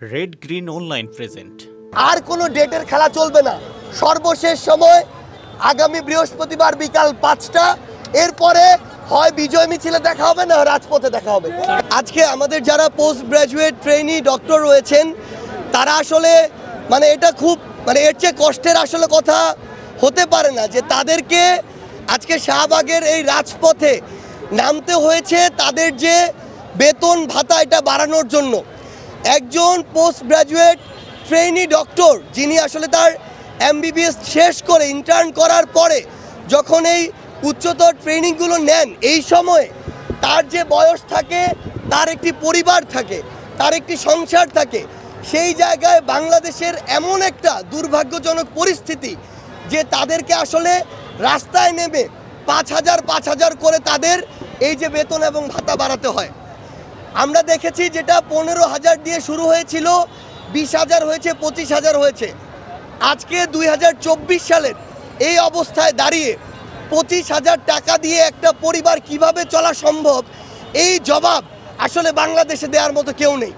Red green online present. আর কোনো ডেটের খেলা চলবে না। সর্বশেষ সময় আগামী বৃহস্পতিবার বিকাল 5টা। এরপরে হয় বিজয় মিছিলে দেখা হবে না রাজপথে দেখা হবে। আজকে আমাদের যারা পোস্ট গ্রাজুয়েট ট্রেনি ডক্টর রয়েছেন তারা আসলে এটা খুব এর চেয়ে কষ্টের আসলে কথা হতে পারে না যে তাদেরকে আজকে শাহবাগের এই রাজপথে নামতে হয়েছে তাদের যে বেতন ভাতা এটা বাড়ানোর জন্য। একজন পোস্ট গ্রাজুয়েট ট্রেনি ডক্টর যিনি আসলে তার এমবিবিএস শেষ করে ইন্টার্ন করার পরে যখন এই উচ্চতর ট্রেনিংগুলো নেন, এই সময়ে তার যে বয়স থাকে, তার একটি পরিবার থাকে, তার একটি সংসার থাকে। সেই জায়গায় বাংলাদেশের এমন একটা দুর্ভাগ্যজনক পরিস্থিতি যে তাদেরকে আসলে রাস্তায় নেমে 5,000 করে তাদের এই যে বেতন এবং ভাতা বাড়াতে হয়। আমরা দেখেছি যেটা 15,000 দিয়ে শুরু হয়েছিল, 20,000 হয়েছে, 25,000 হয়েছে। আজকে 2024 সালের এই অবস্থায় দাঁড়িয়ে 25,000 টাকা দিয়ে একটা পরিবার কিভাবে চলা সম্ভব, এই জবাব আসলে বাংলাদেশে দেওয়ার মতো কেউ নেই।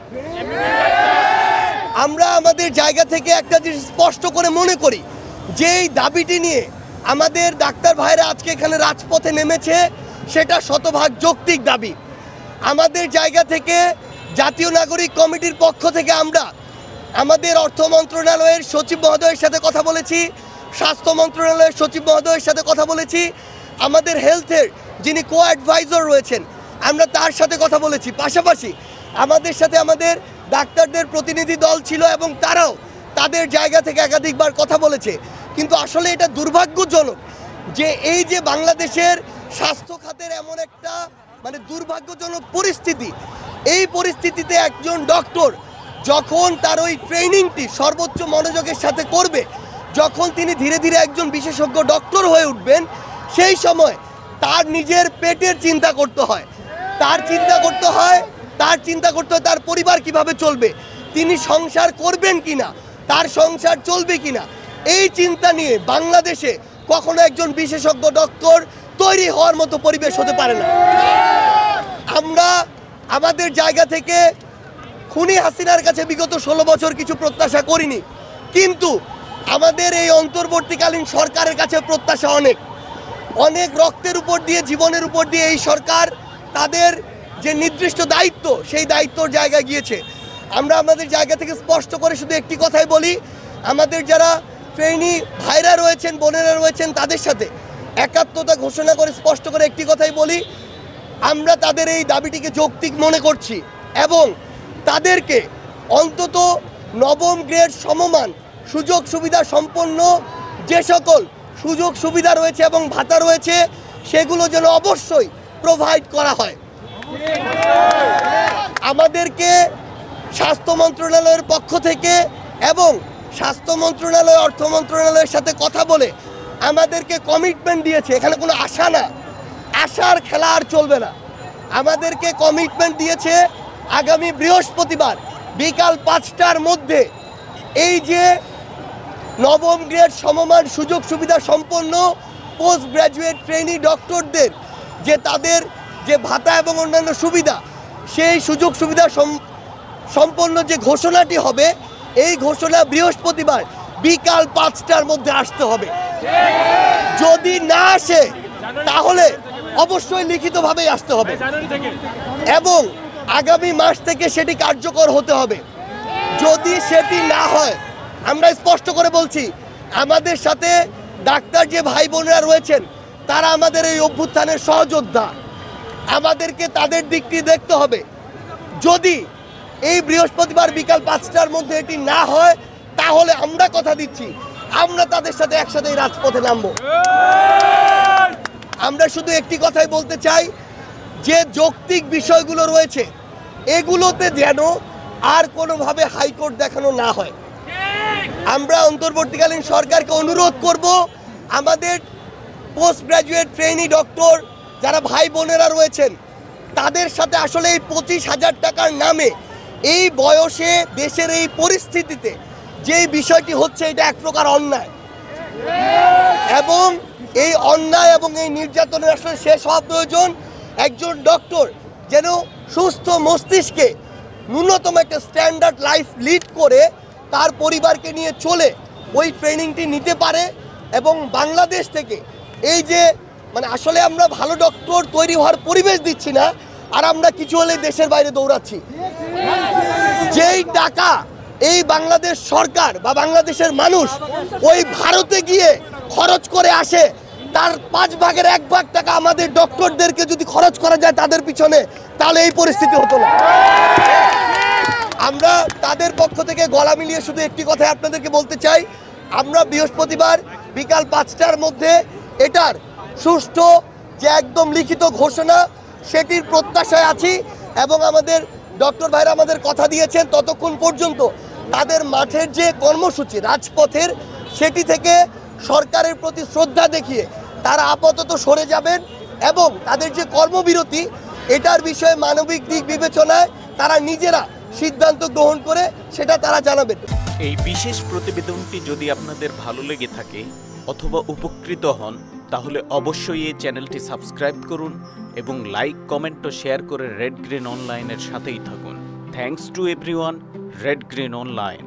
আমরা আমাদের জায়গা থেকে একটা জিনিস স্পষ্ট করে মনে করি যে এই দাবিটি নিয়ে আমাদের ডাক্তার ভাইরা আজকে এখানে রাজপথে নেমেছে, সেটা শতভাগ যৌক্তিক দাবি। আমাদের জায়গা থেকে জাতীয় নাগরিক কমিটির পক্ষ থেকে আমরা আমাদের অর্থ মন্ত্রণালয়ের সচিব মহোদয়ের সাথে কথা বলেছি, স্বাস্থ্য মন্ত্রণালয়ের সচিব মহোদয়ের সাথে কথা বলেছি, আমাদের হেলথের যিনি কো অ্যাডভাইজার রয়েছেন আমরা তার সাথে কথা বলেছি। পাশাপাশি আমাদের সাথে আমাদের ডাক্তারদের প্রতিনিধি দল ছিল এবং তারাও তাদের জায়গা থেকে একাধিকবার কথা বলেছে। কিন্তু আসলে এটা দুর্ভাগ্যজনক যে এই যে বাংলাদেশের স্বাস্থ্য খাতের এমন একটা দুর্ভাগ্যজনক পরিস্থিতি, এই পরিস্থিতিতে একজন ডক্টর যখন তার ওই ট্রেনিংটি সর্বোচ্চ মনোযোগের সাথে করবে, যখন তিনি ধীরে ধীরে একজন বিশেষজ্ঞ ডক্টর হয়ে উঠবেন, সেই সময় তার নিজের পেটের চিন্তা করতে হয়, তার পরিবার কিভাবে চলবে, তিনি সংসার করবেন কিনা, তার সংসার চলবে কিনা, এই চিন্তা নিয়ে বাংলাদেশে কখনো একজন বিশেষজ্ঞ ডক্টর তৈরি হওয়ার মতো পরিবেশ হতে পারে না। আমরা আমাদের জায়গা থেকে খুনি হাসিনার কাছে বিগত 16 বছর কিছু প্রত্যাশা করিনি, কিন্তু আমাদের এই অন্তর্বর্তীকালীন সরকারের কাছে প্রত্যাশা অনেক রক্তের উপর দিয়ে, জীবনের উপর দিয়ে এই সরকার তাদের যে নির্দিষ্ট দায়িত্ব সেই দায়িত্বর জায়গায় গিয়েছে। আমরা আমাদের জায়গা থেকে স্পষ্ট করে শুধু একটি কথাই বলি, আমাদের যারা ট্রেনি ভাইরা রয়েছেন, বোনেরা রয়েছেন, তাদের সাথে একাত্মতা ঘোষণা করে স্পষ্ট করে একটি কথাই বলি, আমরা তাদের এই দাবিটিকে যৌক্তিক মনে করছি এবং তাদেরকে অন্তত নবম গ্রেড সমমান সুযোগ সুবিধা সম্পন্ন যে সকল সুযোগ সুবিধা রয়েছে এবং ভাতা রয়েছে সেগুলো যেন অবশ্যই প্রোভাইড করা হয়। আমাদেরকে স্বাস্থ্য মন্ত্রণালয়ের পক্ষ থেকে এবং স্বাস্থ্য মন্ত্রণালয়, অর্থ মন্ত্রণালয়ের সাথে কথা বলে আমাদেরকে কমিটমেন্ট দিয়েছে। এখানে কোনো আশা না, আশার খেলা আর চলবে না। আমাদেরকে কমিটমেন্ট দিয়েছে আগামী বৃহস্পতিবার বিকাল 5টার মধ্যে এই যে নবম গ্রেড সমমান সুযোগ সুবিধা সম্পন্ন পোস্ট গ্রাজুয়েট ট্রেনি ডক্টরদের যে তাদের যে ভাতা এবং অন্যান্য সুবিধা, সেই সুযোগ সুবিধা সম্পন্ন যে ঘোষণাটি হবে, এই ঘোষণা বৃহস্পতিবার বিকাল 5টার মধ্যে আসতে হবে। যদি না আসে তাহলে অবশ্যই লিখিতভাবেই আসতে হবে এবং আগামী মাস থেকে সেটি কার্যকর হতে হবে। যদি সেটি না হয়, আমরা স্পষ্ট করে বলছি, আমাদের সাথে ডাক্তার যে ভাই বোনেরা রয়েছেন তারা আমাদের এই অভ্যুত্থানের সহযোদ্ধা, আমাদেরকে তাদের দিকটি দেখতে হবে। যদি এই বৃহস্পতিবার বিকাল 5টার মধ্যে এটি না হয় তাহলে আমরা কথা দিচ্ছি আমরা তাদের সাথে একসাথে রাজপথে নামবো। আমরা শুধু একটি কথাই বলতে চাই যে যৌক্তিক বিষয়গুলো রয়েছে এগুলোতে যেন আর কোনোভাবে হাইকোর্ট দেখানো না হয়। আমরা অন্তর্বর্তীকালীন সরকারকে অনুরোধ করব আমাদের পোস্ট গ্রাজুয়েট ট্রেনি ডক্টর যারা ভাই বোনেরা রয়েছেন তাদের সাথে আসলে এই 25,000 টাকার নামে এই বয়সে দেশের এই পরিস্থিতিতে যেই বিষয়টি হচ্ছে এটা এক প্রকার অন্যায় এবং এই অন্যায় এবং এই নির্যাতনের আসলে শেষ হওয়া প্রয়োজন। একজন ডক্টর যেন সুস্থ মস্তিষ্কে ন্যূনতম একটা স্ট্যান্ডার্ড লাইফ লিড করে তার পরিবারকে নিয়ে চলে ওই ট্রেনিংটি নিতে পারে। এবং বাংলাদেশ থেকে এই যে মানে আসলে আমরা ভালো ডক্টর তৈরি হওয়ার পরিবেশ দিচ্ছি না, আর আমরা কিছু হলে দেশের বাইরে দৌড়াচ্ছি। যেই টাকা এই বাংলাদেশ সরকার বা বাংলাদেশের মানুষ ওই ভারতে গিয়ে খরচ করে আসে, তার 5 ভাগের 1 ভাগ টাকা আমাদের ডক্টরদেরকে যদি খরচ করা যায় তাদের পিছনে, তাহলে এই পরিস্থিতি হতো না। আমরা তাদের পক্ষ থেকে গলা মিলিয়ে শুধু একটি কথা আপনাদেরকে বলতে চাই, আমরা বৃহস্পতিবার বিকাল 5টার মধ্যে এটার সুষ্ঠু যে একদম লিখিত ঘোষণা সেটির প্রত্যাশায় আছি। এবং আমাদের ডক্টর ভাইরা আমাদের কথা দিয়েছেন ততক্ষণ পর্যন্ত তাদের মাঠের যে কর্মসূচি রাজপথের, সেটি থেকে সরকারের প্রতি শ্রদ্ধা দেখিয়ে তারা আপাতত সরে যাবেন এবং তাদের যে কর্মবিরতি এটার বিষয়ে মানবিক দিক বিবেচনায় তারা নিজেরা সিদ্ধান্ত গ্রহণ করে সেটা তারা জানাবেন। এই বিশেষ প্রতিবেদনটি যদি আপনাদের ভালো লেগে থাকে অথবা উপকৃত হন, তাহলে অবশ্যই এই চ্যানেলটি সাবস্ক্রাইব করুন এবং লাইক, কমেন্ট ও শেয়ার করে রেড গ্রিন অনলাইনের সাথেই থাকুন। Thanks to everyone, red green online.